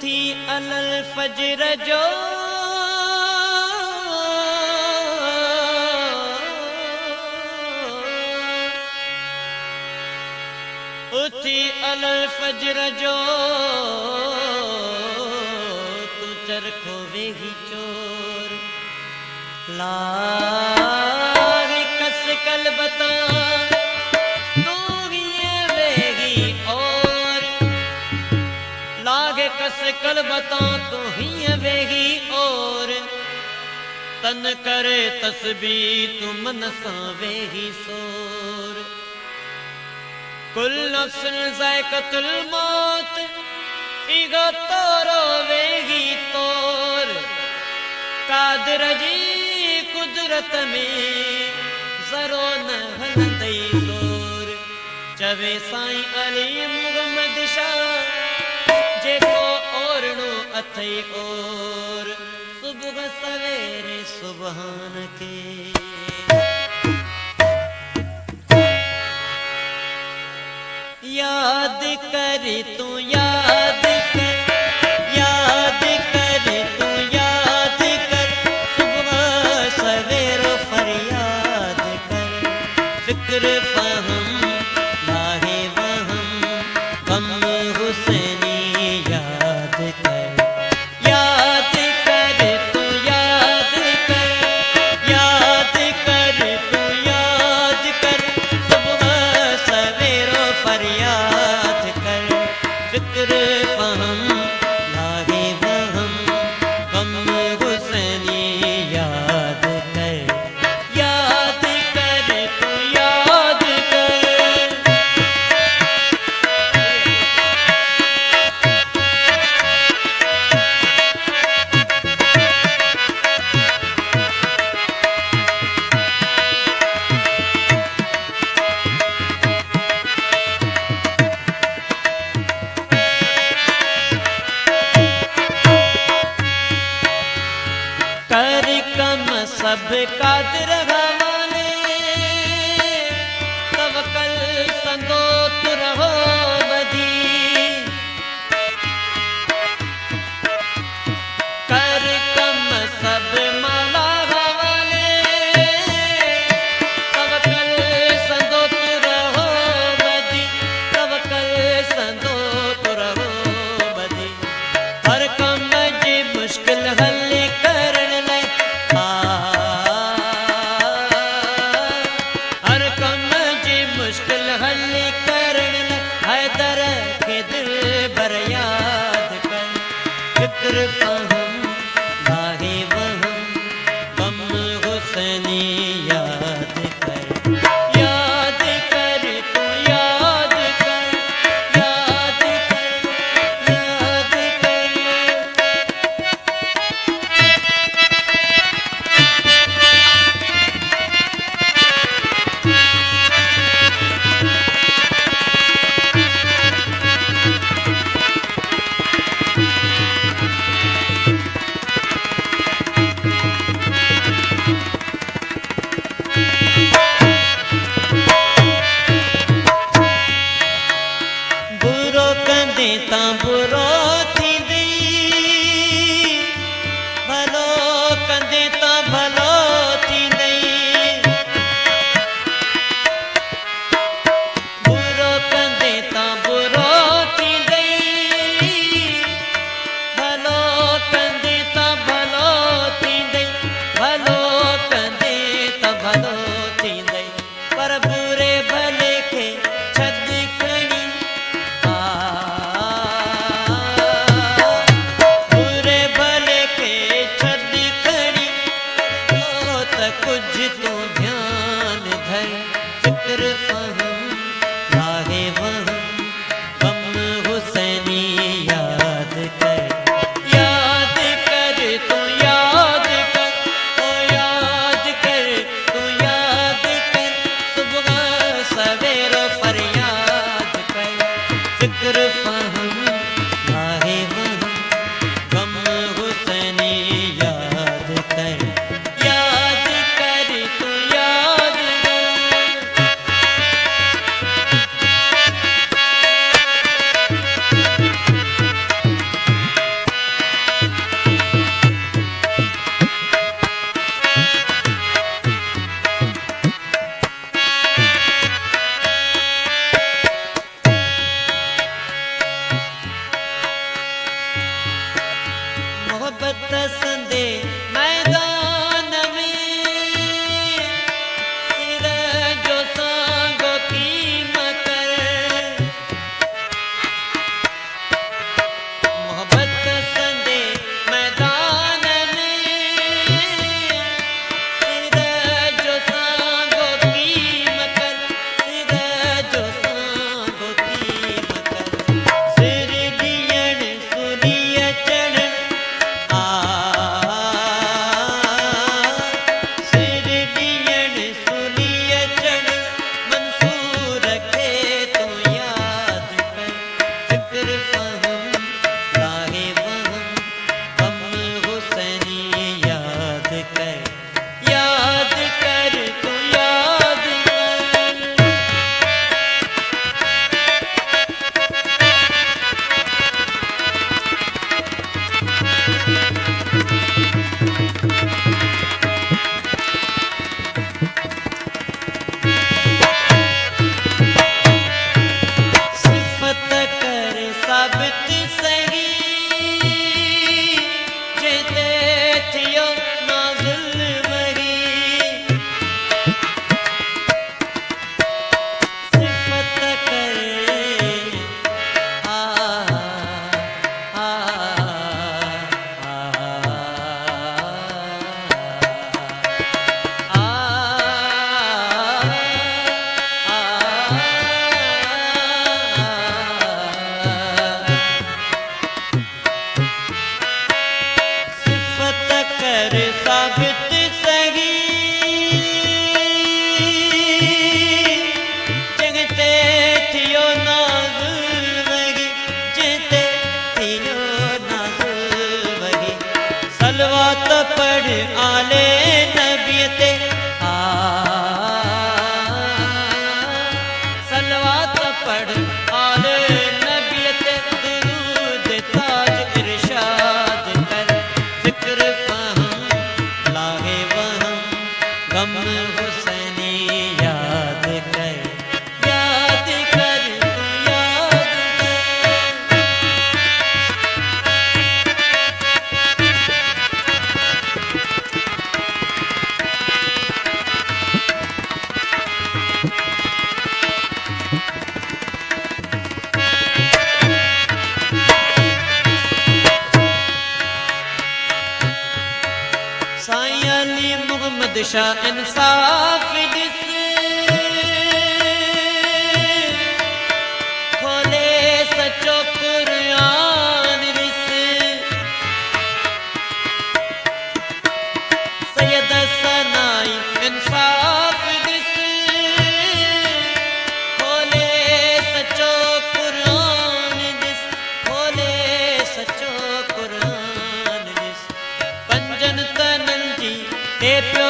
उथी अलल फजर जो उथी अलल फजर जो तू चरखो वेही चोर लाग कस कल बता तू ही वेगी और लाग कस कल बता तू ही वेगी और तन करे तस्बी तू मनसा वेही सोर कुल नफ्सन ज़ायक़तुल मौत इगो तोरो वेगी तोर कादिर जी कुदरत में ज़रो न हलंदई ज़ोर चवे साईं अली मुहम्मद शाह जेको ओरणो अथई और सुबह सवेरे सुबहान के याद कर तू याद कर तू याद कर सुबह सवेरे फरियाद कर फिक्र फहम लाहे वहम गम हुसैनी याद कर तू याद कर तू याद कर सुबह सवेरे फरियाद फिक्र फहम लाहे वहम गम हुसैनी याद कर तू याद कर सब कादिर हवाले तवक्कल संदो तु रहो बदी कर कम सब माला हवाले तवक्कल संदो तु रहो बदी तवक्कल संदो तु रहो बदी हर कम जी मुश्किल हल करन ले कर साबित सही जगते थियो नाज़ुल वही जगते थियो नाज़ुल वही सलवात पढ़ आले नबीते सलवात पढ़ आले नबीते दुरूद ताज इरशाद कर जिक्र फहम लाहे वहम गम हुसैनी याद कर याद कर तू याद कर। साईं अली मोहम्मद शाह इंसाफ दिस खोले सचो कुरान रिस सैयद सनाई इंसाफ दिस खोले सचो कुरान दिस खोले सचो कुरान दिस पंजन तनन जी ते प्यो